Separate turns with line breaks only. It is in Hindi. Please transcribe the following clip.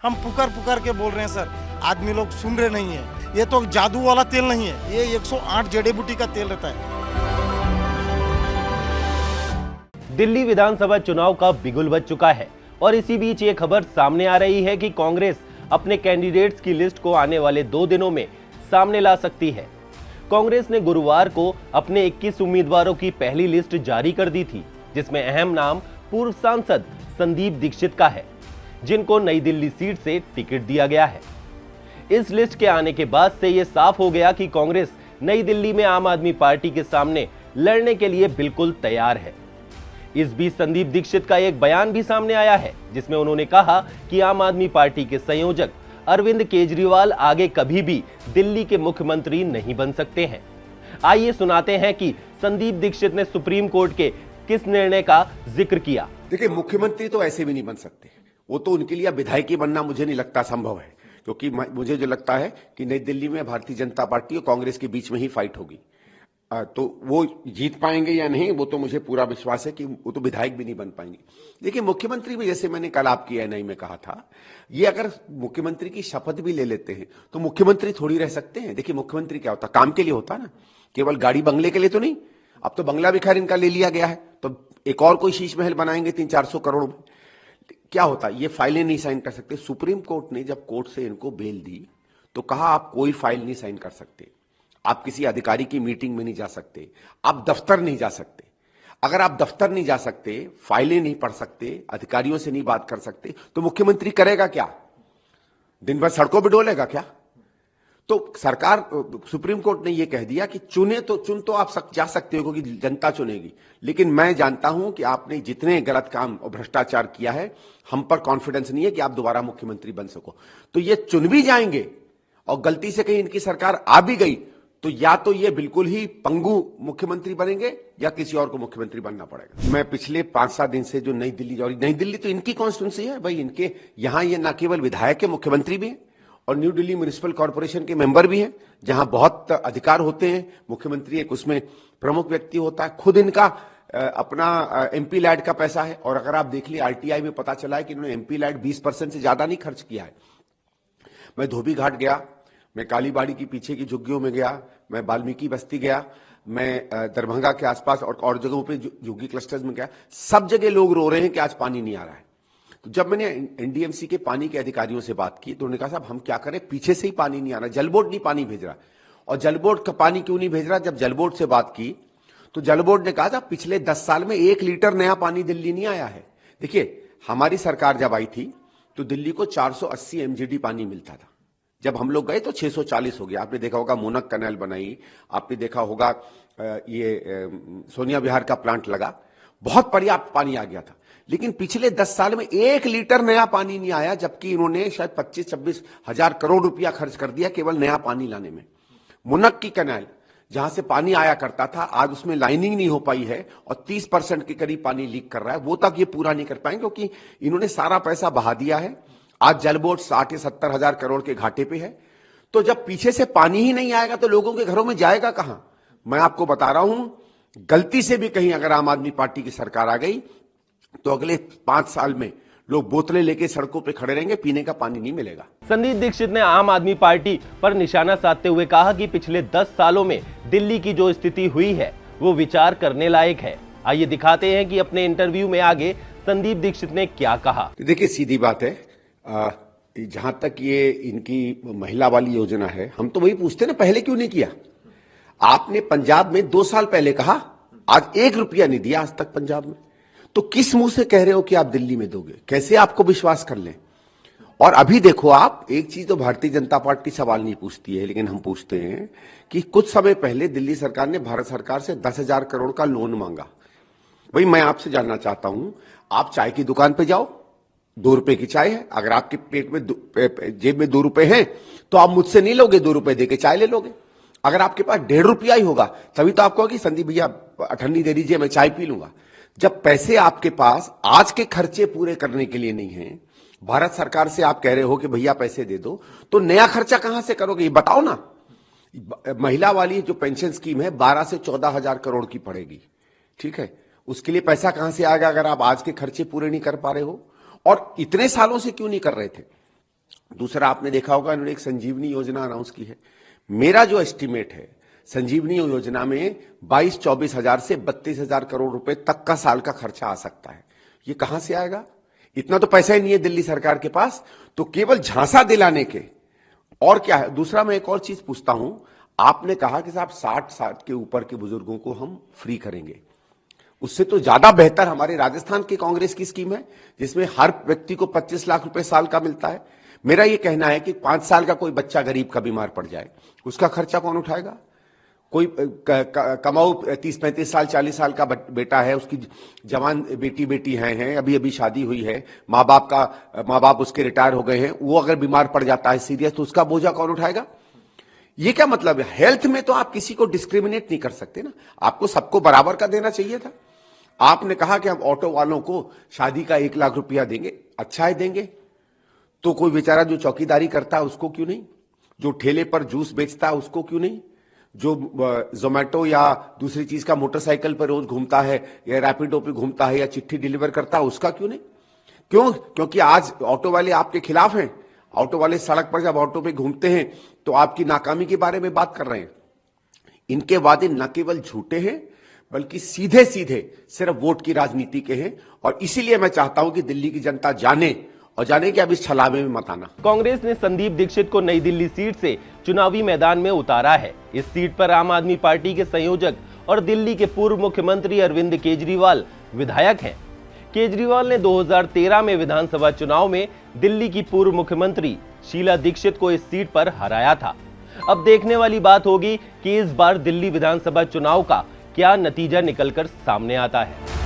हम पुकार पुकार के बोल रहे हैं सर, आदमी लोग सुन रहे नहीं है। ये तो जादू वाला तेल नहीं है, ये 108 जड़ी बूटी का तेल रहता है।
दिल्ली विधानसभा चुनाव का बिगुल बज चुका है और इसी बीच ये खबर सामने आ रही है कि कांग्रेस अपने कैंडिडेट्स की लिस्ट को आने वाले 2 दिनों में सामने ला सकती है। कांग्रेस ने गुरुवार को अपने 21 उम्मीदवारों की पहली लिस्ट जारी कर दी थी, जिसमें अहम नाम पूर्व सांसद संदीप दीक्षित का है, जिनको नई दिल्ली सीट से टिकट दिया गया है। इस लिस्ट के आने के बाद से यह साफ हो गया कि कांग्रेस नई दिल्ली में आम आदमी पार्टी के सामने लड़ने के लिए बिल्कुल तैयार है। इस बीच संदीप दीक्षित का एक बयान भी सामने आया है, जिसमें उन्होंने कहा कि आम आदमी पार्टी के संयोजक अरविंद केजरीवाल आगे कभी भी दिल्ली के मुख्यमंत्री नहीं बन सकते हैं। आइए सुनाते हैं कि संदीप दीक्षित ने सुप्रीम कोर्ट के किस निर्णय का जिक्र किया।
देखिए, मुख्यमंत्री तो ऐसे भी नहीं बन सकते, वो तो उनके लिए विधायक बनना मुझे नहीं लगता संभव है, क्योंकि मुझे जो लगता है कि नई दिल्ली में भारतीय जनता पार्टी और कांग्रेस के बीच में ही फाइट होगी। तो वो जीत पाएंगे या नहीं, वो तो मुझे पूरा विश्वास है कि वो तो विधायक भी नहीं बन पाएंगे। देखिए, मुख्यमंत्री भी, जैसे मैंने कल आपकी एएनआई में कहा था, ये अगर मुख्यमंत्री की शपथ भी ले लेते हैं तो मुख्यमंत्री थोड़ी रह सकते हैं। देखिए, मुख्यमंत्री क्या होता, काम के लिए होता ना, केवल गाड़ी बंगले के लिए तो नहीं। अब तो बंगला भी खैर इनका ले लिया गया है, तो एक और कोई शीश महल बनाएंगे 300-400 करोड़ में। क्या होता, ये फाइलें नहीं साइन कर सकते। सुप्रीम कोर्ट ने जब कोर्ट से इनको बेल दी तो कहा आप कोई फाइल नहीं साइन कर सकते, आप किसी अधिकारी की मीटिंग में नहीं जा सकते, आप दफ्तर नहीं जा सकते। अगर आप दफ्तर नहीं जा सकते, फाइलें नहीं पढ़ सकते, अधिकारियों से नहीं बात कर सकते, तो मुख्यमंत्री करेगा क्या? दिन भर सड़कों पर डोलेगा क्या? तो सरकार, सुप्रीम कोर्ट ने यह कह दिया कि चुन तो आप जा सकते हो क्योंकि जनता चुनेगी, लेकिन मैं जानता हूं कि आपने जितने गलत काम और भ्रष्टाचार किया है, हम पर कॉन्फिडेंस नहीं है कि आप दोबारा मुख्यमंत्री बन सको। तो ये चुन भी जाएंगे और गलती से कहीं इनकी सरकार आ भी गई तो या तो ये बिल्कुल ही पंगु मुख्यमंत्री बनेंगे या किसी और को मुख्यमंत्री बनना पड़ेगा। मैं पिछले 5-7 दिन से जो नई दिल्ली तो इनकी कॉन्स्टिट्यूंसी है भाई, इनके यहां ये न केवल विधायक के मुख्यमंत्री भी हैं और न्यू दिल्ली म्युनिसिपल कॉर्पोरेशन के मेंबर भी हैं, जहां बहुत अधिकार होते हैं। मुख्यमंत्री एक उसमें प्रमुख व्यक्ति होता है, खुद इनका अपना एमपी लैड का पैसा है। और अगर आप देख लिए आरटीआई में पता चला है कि इन्होंने एमपी लैड 20% से ज्यादा नहीं खर्च किया है। मैं धोबी घाट गया, मैं कालीबाड़ी की पीछे की झुग्गियों में गया, मैं वाल्मीकि बस्ती गया, मैं दरभंगा के आसपास और जगहों पे झुग्गी क्लस्टर्स में गया। सब जगह लोग रो रहे हैं कि आज पानी नहीं आ रहा है। तो जब मैंने एनडीएमसी के पानी के अधिकारियों से बात की तो उन्होंने कहा साहब हम क्या करें, पीछे से ही पानी नहीं आ रहा, जल बोर्ड नहीं पानी भेज रहा। और जल बोर्ड का पानी क्यों नहीं भेज रहा? जब जल बोर्ड से बात की तो जल बोर्ड ने कहा था पिछले 10 साल में 1 लीटर नया पानी दिल्ली नहीं आया है। देखिए, हमारी सरकार जब आई थी तो दिल्ली को 480 एमजीडी पानी मिलता था, जब हम लोग गए तो 640 हो गया। आपने देखा होगा मोनक कैनाल बनाई, आपने देखा होगा ये सोनिया विहार का प्लांट लगा, बहुत पर्याप्त पानी आ गया था। लेकिन पिछले 10 साल में 1 लीटर नया पानी नहीं आया, जबकि इन्होंने शायद 25-26 हजार करोड़ रुपया खर्च कर दिया केवल नया पानी लाने में। मुनक की कैनाल जहां से पानी आया करता था, आज उसमें लाइनिंग नहीं हो पाई है और 30% के करीब पानी लीक कर रहा है। वो तक ये पूरा नहीं कर पाएंगे क्योंकि इन्होंने सारा पैसा बहा दिया है। आज जल बोर्ड 60-70 हजार करोड़ के घाटे पे है। तो जब पीछे से पानी ही नहीं आएगा तो लोगों के घरों में जाएगा कहां? मैं आपको बता रहा हूं, गलती से भी कहीं अगर आम आदमी पार्टी की सरकार आ गई तो अगले 5 साल में लोग बोतलें लेके सड़कों पे खड़े रहेंगे, पीने का पानी नहीं मिलेगा।
संदीप दीक्षित ने आम आदमी पार्टी पर निशाना साधते हुए कहा कि पिछले 10 सालों में दिल्ली की जो स्थिति हुई है वो विचार करने लायक है। आइए दिखाते हैं कि अपने इंटरव्यू में आगे संदीप दीक्षित ने क्या कहा।
देखिए, सीधी बात है, जहां तक ये इनकी महिला वाली योजना है, हम तो वही पूछते ना, पहले क्यों नहीं किया? आपने पंजाब में 2 साल पहले कहा, आज 1 रुपया नहीं दिया आज तक पंजाब में। तो किस मुंह से कह रहे हो कि आप दिल्ली में दोगे? कैसे आपको विश्वास कर लें? और अभी देखो आप, एक चीज तो भारतीय जनता पार्टी सवाल नहीं पूछती है, लेकिन हम पूछते हैं कि कुछ समय पहले दिल्ली सरकार ने भारत सरकार से 10,000 करोड़ का लोन मांगा। भाई, मैं आपसे जानना चाहता हूं, आप चाय की दुकान पे जाओ, 2 रुपए की चाय है, अगर आपके पेट में जेब में 2 रुपए हैं तो आप मुझसे नहीं लोगे, 2 रुपए देके चाय ले लोगे। अगर आपके पास 1.5 रुपया ही होगा तभी तो आप कहोगे संदीप भैया अठन्नी दे दीजिए, मैं चाय पी लूंगा। जब पैसे आपके पास आज के खर्चे पूरे करने के लिए नहीं है, भारत सरकार से आप कह रहे हो कि भैया पैसे दे दो, तो नया खर्चा कहां से करोगे? ये बताओ ना। महिला वाली जो पेंशन स्कीम है 12 से 14 हजार करोड़ की पड़ेगी, ठीक है, उसके लिए पैसा कहां से आएगा अगर आप आज के खर्चे पूरे नहीं कर पा रहे हो? और इतने सालों से क्यों नहीं कर रहे थे? दूसरा, आपने देखा होगा इन्होंने एक संजीवनी योजना अनाउंस की है। मेरा जो एस्टिमेट है, संजीवनी योजना में 22-24 हजार से 32,000 करोड़ रुपए तक का साल का खर्चा आ सकता है। ये कहां से आएगा? इतना तो पैसा ही नहीं है दिल्ली सरकार के पास, तो केवल झांसा दिलाने के और क्या है। दूसरा, मैं एक और चीज पूछता हूं, आपने कहा कि साहब 60 साल के ऊपर के बुजुर्गों को हम फ्री करेंगे। उससे तो ज्यादा बेहतर हमारे राजस्थान की कांग्रेस की स्कीम है, जिसमें हर व्यक्ति को 25 लाख रुपए साल का मिलता है। मेरा यह कहना है कि 5 साल का कोई बच्चा गरीब का बीमार पड़ जाए, उसका खर्चा कौन उठाएगा? कोई कमाऊ 30-35 साल 40 साल का बेटा है, उसकी जवान बेटी हैं, अभी अभी शादी हुई है, माँ बाप उसके रिटायर हो गए हैं, वो अगर बीमार पड़ जाता है सीरियस, तो उसका बोझा कौन उठाएगा? ये क्या मतलब है? हेल्थ में तो आप किसी को डिस्क्रिमिनेट नहीं कर सकते ना, आपको सबको बराबर का देना चाहिए था। आपने कहा कि हम ऑटो वालों को शादी का 1 लाख रुपया देंगे, अच्छा है देंगे, तो कोई बेचारा जो चौकीदारी करता है उसको क्यों नहीं? जो ठेले पर जूस बेचता है उसको क्यों नहीं? जो जोमेटो या दूसरी चीज का मोटरसाइकिल पर रोज घूमता है या रैपिडो पे घूमता है या चिट्ठी डिलीवर करता है, उसका क्यों नहीं? क्यों? क्योंकि आज ऑटो वाले आपके खिलाफ हैं। ऑटो वाले सड़क पर जब ऑटो पे घूमते हैं तो आपकी नाकामी के बारे में बात कर रहे हैं। इनके वादे न केवल झूठे हैं, बल्कि सीधे सीधे सिर्फ वोट की राजनीति के हैं। और इसीलिए मैं चाहता हूं कि दिल्ली की जनता जाने, और जाने कि अब इस छलावे में मत आना।
कांग्रेस ने संदीप दीक्षित को नई दिल्ली सीट से चुनावी मैदान में उतारा है। इस सीट पर आम आदमी पार्टी के संयोजक और दिल्ली के पूर्व मुख्यमंत्री अरविंद केजरीवाल विधायक हैं। केजरीवाल ने 2013 में विधानसभा चुनाव में दिल्ली की पूर्व मुख्यमंत्री शीला दीक्षित को इस सीट पर हराया था। अब देखने वाली बात होगी कि इस बार दिल्ली विधानसभा चुनाव का क्या नतीजा निकलकर सामने आता है।